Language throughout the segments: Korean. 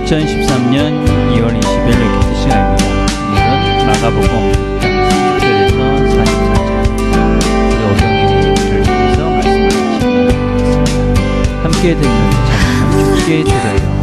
2013년 2월 20일 레키트 시간입니다. 오늘은 마가복음 6장 30절에서 44절 오정일이 글을 통해서 말씀을 나누시도록 하겠습니다. 함께 듣는 참 함께 들어요.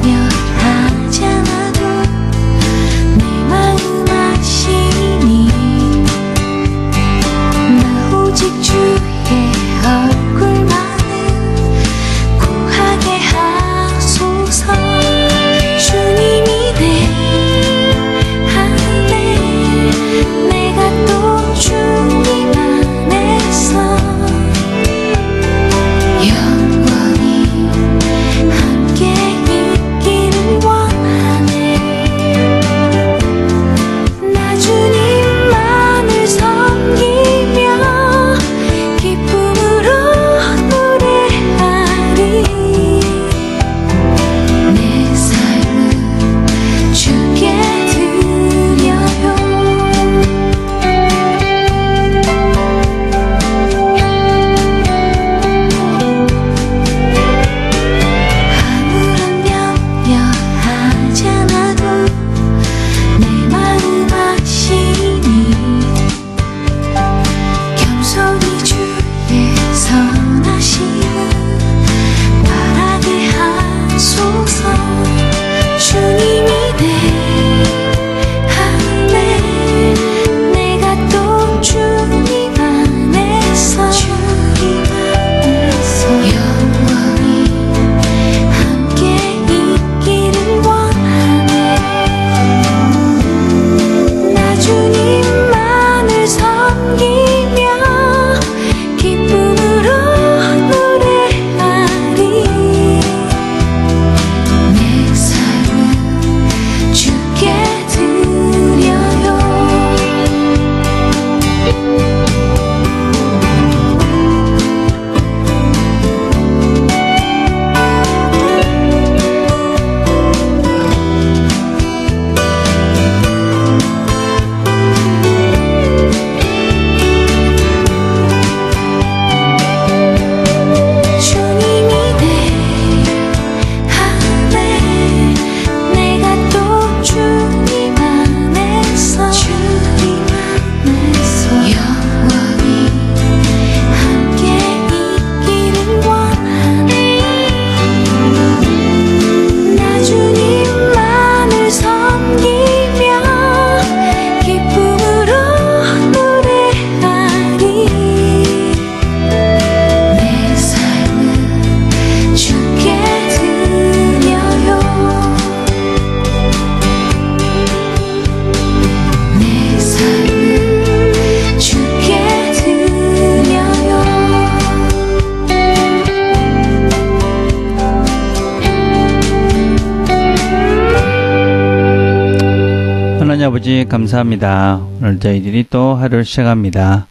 아버지 감사합니다. 오늘 저희들이 또 하루를 시작합니다.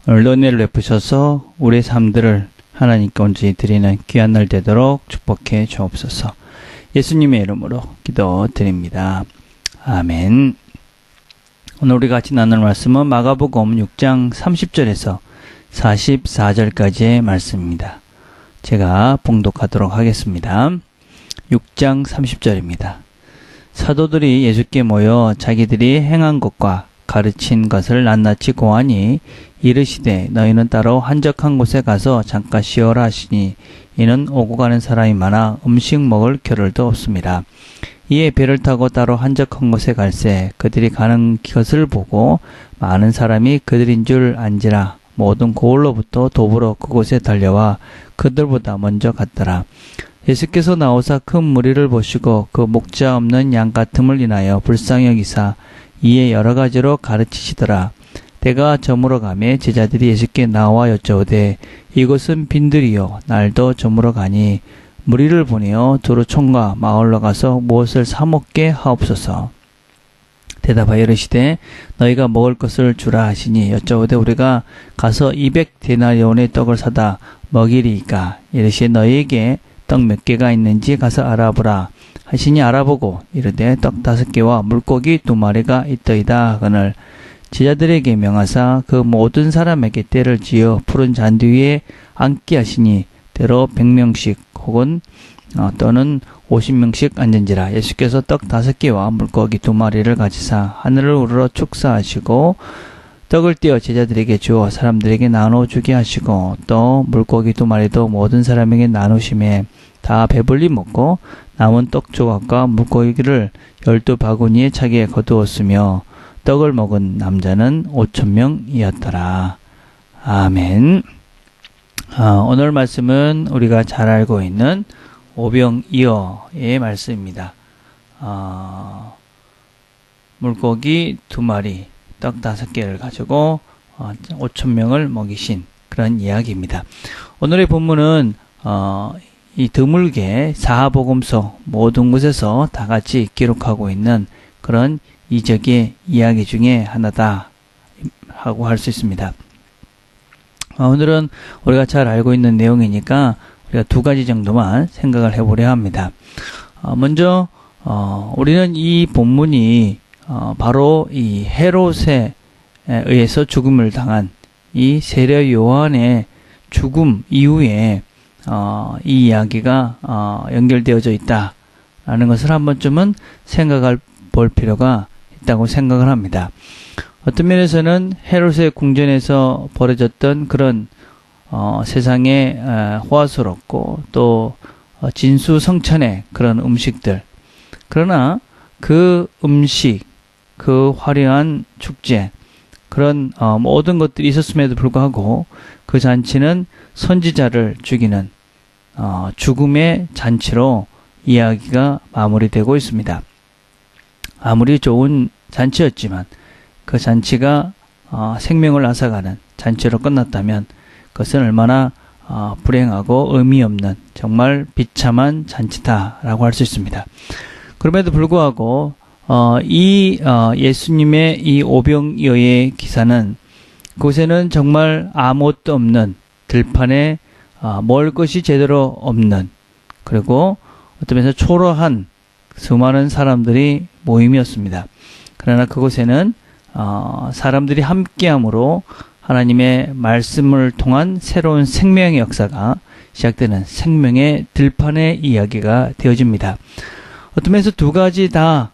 오늘도 은혜를 베푸셔서 우리의 삶들을 하나님께 온전히 드리는 귀한 날 되도록 축복해 주옵소서. 예수님의 이름으로 기도드립니다. 아멘. 오늘 우리 같이 나눌 말씀은 마가복음 6장 30절에서 44절까지의 말씀입니다. 제가 봉독하도록 하겠습니다. 6장 30절입니다. 사도들이 예수께 모여 자기들이 행한 것과 가르친 것을 낱낱이 고하니 이르시되 너희는 따로 한적한 곳에 가서 잠깐 쉬어라 하시니 이는 오고 가는 사람이 많아 음식 먹을 겨를도 없습니다. 이에 배를 타고 따로 한적한 곳에 갈새 그들이 가는 것을 보고 많은 사람이 그들인 줄 안지라 모든 고을로부터 도보로 그곳에 달려와 그들보다 먼저 갔더라. 예수께서 나오사 큰 무리를 보시고 그 목자 없는 양 같음을 인하여 불쌍히 여기사 이에 여러 가지로 가르치시더라. 때가 저물어 가매 제자들이 예수께 나와 여쭤오되 이곳은 빈들이요 날도 저물어 가니 무리를 보내어 두루 촌과 마을로 가서 무엇을 사 먹게 하옵소서. 대답하여 이르시되 너희가 먹을 것을 주라 하시니 여쭤오되 우리가 가서 200데나리온의 떡을 사다 먹이리이까. 이르시되 너희에게 떡 몇 개가 있는지 가서 알아보라 하시니 알아보고 이르되 떡 5개와 물고기 2마리가 있더이다 하거늘 제자들에게 명하사 그 모든 사람에게 때를 지어 푸른 잔디 위에 앉게 하시니 때로 100명씩 혹은 또는 50명씩 앉은지라. 예수께서 떡 5개와 물고기 2마리를 가지사 하늘을 우러러 축사하시고 떡을 떼어 제자들에게 주어 사람들에게 나눠 주게 하시고 또 물고기 2마리도 모든 사람에게 나누심에 다 배불리 먹고 남은 떡 조각과 물고기를 12바구니에 차게 거두었으며 떡을 먹은 남자는 5,000명이었더라. 아멘. 오늘 말씀은 우리가 잘 알고 있는 오병이어의 말씀입니다. 물고기 2마리, 떡 5개를 가지고 5,000명을 먹이신 그런 이야기입니다. 오늘의 본문은 이 드물게 사복음서 모든 곳에서 다 같이 기록하고 있는 그런 이적의 이야기 중에 하나다 하고 할 수 있습니다. 오늘은 우리가 잘 알고 있는 내용이니까 우리가 2가지 정도만 생각을 해보려 합니다. 먼저 우리는 이 본문이 바로 이 헤롯에 의해서 죽음을 당한 이 세례 요한의 죽음 이후에 이 이야기가 연결되어져 있다라는 것을 한 번쯤은 생각할 볼 필요가 있다고 생각을 합니다. 어떤 면에서는 헤롯의 궁전에서 벌어졌던 그런 세상에 호화스럽고 또 진수성찬의 그런 음식들, 그러나 그 음식, 그 화려한 축제, 그런 모든 것들이 있었음에도 불구하고 그 잔치는 선지자를 죽이는 죽음의 잔치로 이야기가 마무리되고 있습니다. 아무리 좋은 잔치였지만 그 잔치가 생명을 앗아가는 잔치로 끝났다면 그것은 얼마나 불행하고 의미 없는 정말 비참한 잔치다라고 할 수 있습니다. 그럼에도 불구하고 이 예수님의 이 오병이어의 기사는 그곳에는 정말 아무것도 없는 들판에 먹을 것이 제대로 없는, 그리고 어떤 면에서 초라한 수많은 사람들이 모임이었습니다. 그러나 그곳에는 사람들이 함께함으로 하나님의 말씀을 통한 새로운 생명의 역사가 시작되는 생명의 들판의 이야기가 되어집니다. 어떤 면에서 2가지 다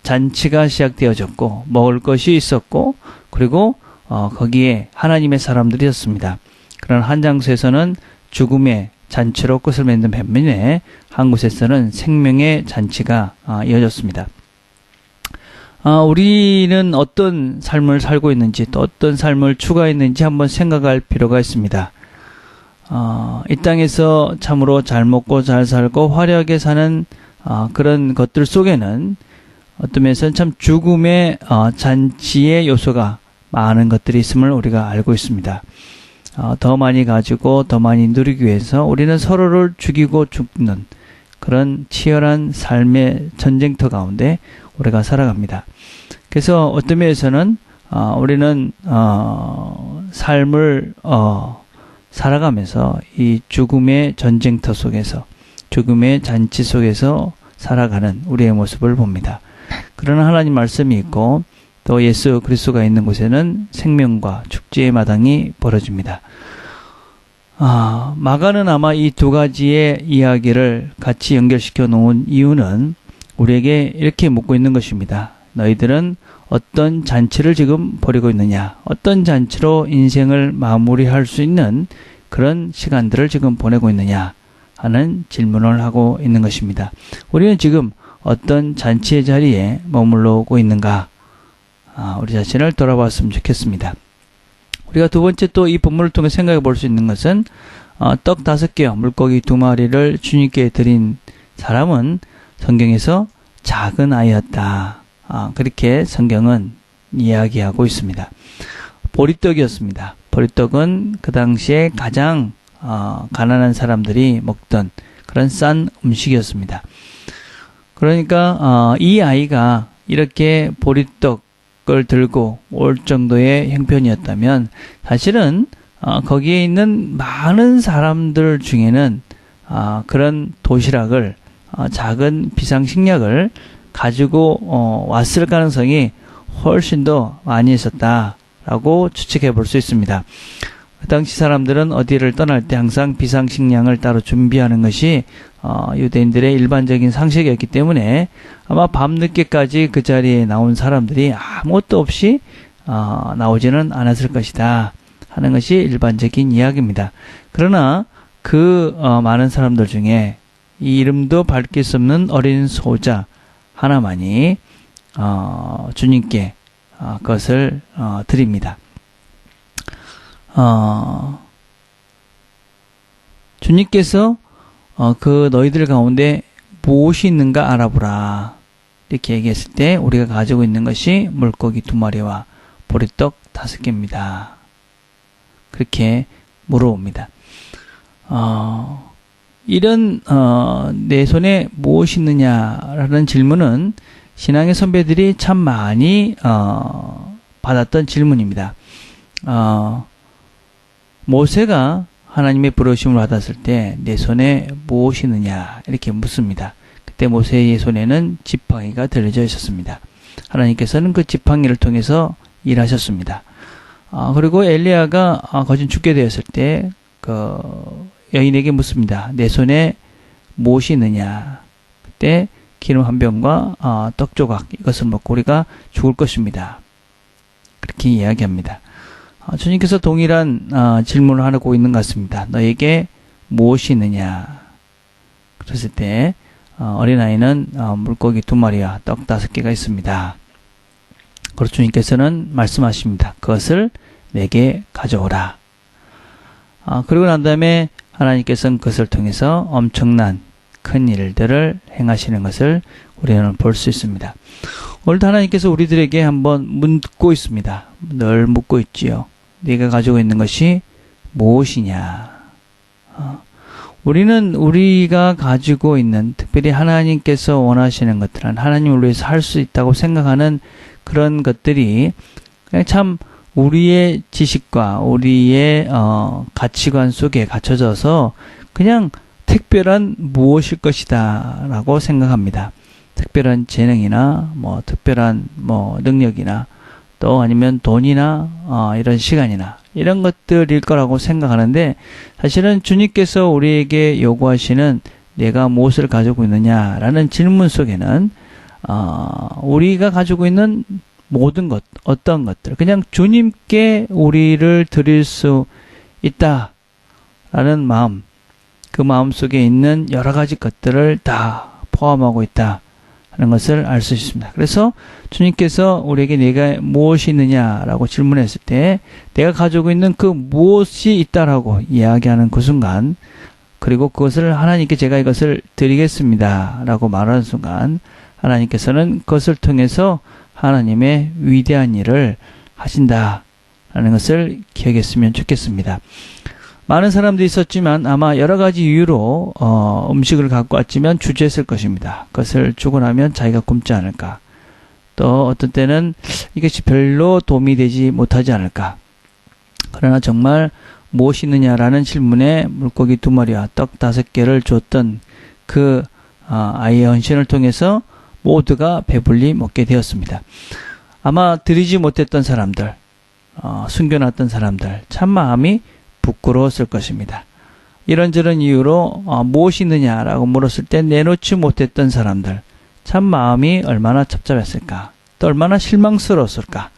잔치가 시작되어졌고 먹을 것이 있었고 그리고 거기에 하나님의 사람들이었습니다. 그런 한 장소에서는 죽음의 잔치로 끝을 맺는 반면에 한 곳에서는 생명의 잔치가 이어졌습니다. 우리는 어떤 삶을 살고 있는지 또 어떤 삶을 추구했는지 한번 생각할 필요가 있습니다. 이 땅에서 참으로 잘 먹고 잘 살고 화려하게 사는 그런 것들 속에는 어떤 면에서는 참 죽음의 잔치의 요소가 많은 것들이 있음을 우리가 알고 있습니다. 더 많이 가지고 더 많이 누리기 위해서 우리는 서로를 죽이고 죽는 그런 치열한 삶의 전쟁터 가운데 우리가 살아갑니다. 그래서 어떤 면에서는 우리는 삶을 살아가면서 이 죽음의 전쟁터 속에서 죽음의 잔치 속에서 살아가는 우리의 모습을 봅니다. 그러나 하나님 말씀이 있고 또 예수 그리스도가 있는 곳에는 생명과 축제의 마당이 벌어집니다. 마가는 아마 이 2가지의 이야기를 같이 연결시켜 놓은 이유는 우리에게 이렇게 묻고 있는 것입니다. 너희들은 어떤 잔치를 지금 벌이고 있느냐? 어떤 잔치로 인생을 마무리할 수 있는 그런 시간들을 지금 보내고 있느냐? 하는 질문을 하고 있는 것입니다. 우리는 지금 어떤 잔치의 자리에 머물러오고 있는가? 우리 자신을 돌아봤으면 좋겠습니다. 우리가 2번째 또 이 본문을 통해 생각해 볼 수 있는 것은 떡 5개와 물고기 2마리를 주님께 드린 사람은 성경에서 작은 아이였다. 그렇게 성경은 이야기하고 있습니다. 보리떡이었습니다. 보리떡은 그 당시에 가장 가난한 사람들이 먹던 그런 싼 음식이었습니다. 그러니까 이 아이가 이렇게 보리떡을 들고 올 정도의 형편이었다면 사실은 거기에 있는 많은 사람들 중에는 그런 도시락을 작은 비상식량을 가지고 왔을 가능성이 훨씬 더 많이 있었다라고 추측해 볼 수 있습니다. 그 당시 사람들은 어디를 떠날 때 항상 비상식량을 따로 준비하는 것이 유대인들의 일반적인 상식이었기 때문에 아마 밤늦게까지 그 자리에 나온 사람들이 아무것도 없이 나오지는 않았을 것이다 하는 것이 일반적인 이야기입니다. 그러나 그 많은 사람들 중에 이 이름도 밝힐 수 없는 어린 소자 하나만이 주님께 그것을 드립니다. 주님께서 그 너희들 가운데 무엇이 있는가 알아보라 이렇게 얘기했을 때 우리가 가지고 있는 것이 물고기 2마리와 보리떡 5개입니다. 그렇게 물어봅니다. 이런 내 손에 무엇이 있느냐라는 질문은 신앙의 선배들이 참 많이 받았던 질문입니다. 모세가 하나님의 부르심을 받았을 때 내 손에 무엇이 있느냐 이렇게 묻습니다. 그때 모세의 손에는 지팡이가 들려져 있었습니다. 하나님께서는 그 지팡이를 통해서 일하셨습니다. 그리고 엘리야가 거진 죽게 되었을 때 그 여인에게 묻습니다. 내 손에 무엇이 있느냐. 그때 기름 한 병과 떡 조각 이것을 먹고 우리가 죽을 것입니다. 그렇게 이야기합니다. 주님께서 동일한 질문을 하고 있는 것 같습니다. 너에게 무엇이 있느냐. 그랬을 때 어린아이는 물고기 2마리와 떡 5개가 있습니다. 그리고 주님께서는 말씀하십니다. 그것을 내게 가져오라. 그리고 난 다음에 하나님께서는 그것을 통해서 엄청난 큰 일들을 행하시는 것을 우리는 볼 수 있습니다. 오늘도 하나님께서 우리들에게 한번 묻고 있습니다. 늘 묻고 있지요. 네가 가지고 있는 것이 무엇이냐. 우리는 우리가 가지고 있는 특별히 하나님께서 원하시는 것들은 하나님을 위해서 할 수 있다고 생각하는 그런 것들이 그냥 참 우리의 지식과 우리의 가치관 속에 갖춰져서 그냥 특별한 무엇일 것이다 라고 생각합니다. 특별한 재능이나 특별한 능력이나 또 아니면 돈이나 이런 시간이나 이런 것들일 거라고 생각하는데 사실은 주님께서 우리에게 요구하시는 내가 무엇을 가지고 있느냐라는 질문 속에는 우리가 가지고 있는 모든 것, 어떤 것들, 그냥 주님께 우리를 드릴 수 있다라는 마음, 그 마음 속에 있는 여러 가지 것들을 다 포함하고 있다 하는 것을 알 수 있습니다. 그래서 주님께서 우리에게 내가 무엇이 있느냐라고 질문했을 때 내가 가지고 있는 그 무엇이 있다라고 이야기하는 그 순간 그리고 그것을 하나님께 제가 이것을 드리겠습니다 라고 말하는 순간 하나님께서는 그것을 통해서 하나님의 위대한 일을 하신다라는 것을 기억했으면 좋겠습니다. 많은 사람들이 있었지만 아마 여러 가지 이유로 음식을 갖고 왔지만 주저했을 것입니다. 그것을 주고 나면 자기가 굶지 않을까. 또 어떤 때는 이것이 별로 도움이 되지 못하지 않을까. 그러나 정말 무엇이 있느냐라는 질문에 물고기 2마리와 떡 5개를 줬던 그 아이의 헌신을 통해서 모두가 배불리 먹게 되었습니다. 아마 드리지 못했던 사람들, 숨겨놨던 사람들, 참 마음이 부끄러웠을 것입니다. 이런저런 이유로 무엇이 있느냐라고 물었을 때 내놓지 못했던 사람들, 참 마음이 얼마나 찹찹했을까, 또 얼마나 실망스러웠을까.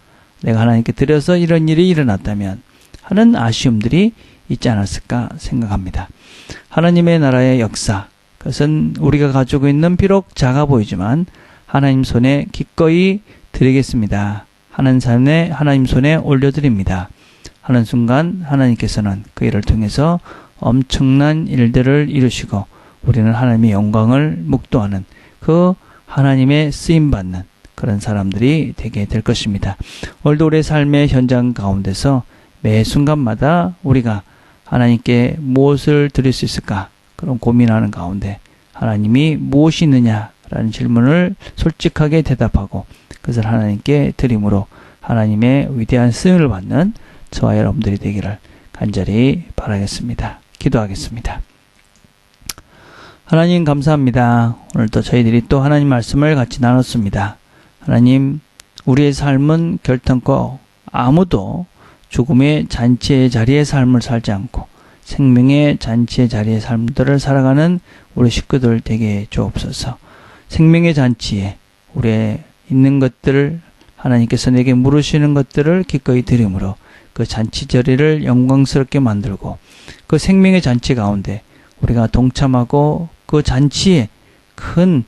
내가 하나님께 드려서 이런 일이 일어났다면 하는 아쉬움들이 있지 않았을까 생각합니다. 하나님의 나라의 역사, 그것은 우리가 가지고 있는 비록 작아 보이지만 하나님 손에 기꺼이 드리겠습니다. 하나님 손에 올려드립니다. 하는 순간 하나님께서는 그 일을 통해서 엄청난 일들을 이루시고 우리는 하나님의 영광을 묵도하는 그 하나님의 쓰임받는 그런 사람들이 되게 될 것입니다. 오늘도 우리의 삶의 현장 가운데서 매 순간마다 우리가 하나님께 무엇을 드릴 수 있을까? 그런 고민하는 가운데 하나님이 무엇이 있느냐라는 질문을 솔직하게 대답하고 그것을 하나님께 드림으로 하나님의 위대한 쓰임을 받는 저와 여러분들이 되기를 간절히 바라겠습니다. 기도하겠습니다. 하나님 감사합니다. 오늘도 저희들이 또 하나님 말씀을 같이 나눴습니다. 하나님, 우리의 삶은 결탄코 아무도 죽음의 잔치의 자리의 삶을 살지 않고 생명의 잔치의 자리의 삶들을 살아가는 우리 식구들 되게 주옵소서. 생명의 잔치에 우리의 있는 것들을 하나님께서 내게 물으시는 것들을 기꺼이 드림으로 그 잔치 자리를 영광스럽게 만들고 그 생명의 잔치 가운데 우리가 동참하고 그 잔치에 큰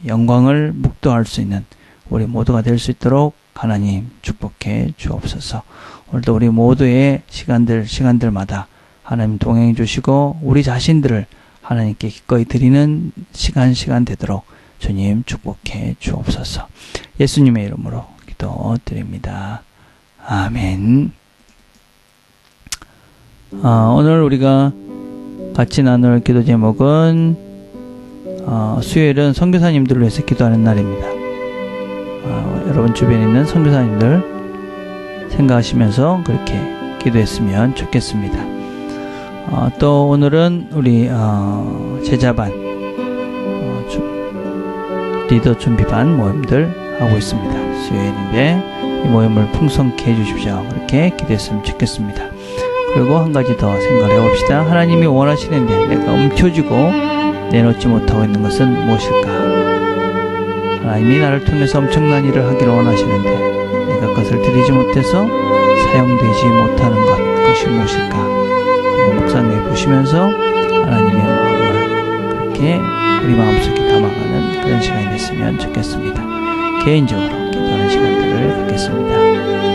영광을 묵도할 수 있는 우리 모두가 될 수 있도록 하나님 축복해 주옵소서. 오늘도 우리 모두의 시간들마다 하나님 동행해 주시고 우리 자신들을 하나님께 기꺼이 드리는 시간 되도록 주님 축복해 주옵소서. 예수님의 이름으로 기도드립니다. 아멘. 오늘 우리가 같이 나눌 기도 제목은 수요일은 선교사님들을 위해서 기도하는 날입니다. 여러분 주변에 있는 선교사님들 생각하시면서 그렇게 기도했으면 좋겠습니다. 또 오늘은 우리 제자반 리더 준비반 모임들 하고 있습니다. 수요일인데 이 모임을 풍성케 해주십시오. 그렇게 기도했으면 좋겠습니다. 그리고 한 가지 더 생각을 해봅시다. 하나님이 원하시는데 내가 움켜쥐고 내놓지 못하고 있는 것은 무엇일까? 하나님이 나를 통해서 엄청난 일을 하기를 원하시는데 내가 그것을 드리지 못해서 사용되지 못하는 그것이 무엇일까? 한번 묵상해 보시면서 하나님의 마음을 그렇게 우리 마음속에 담아가는 그런 시간이 됐으면 좋겠습니다. 개인적으로 기도하는 시간들을 갖겠습니다.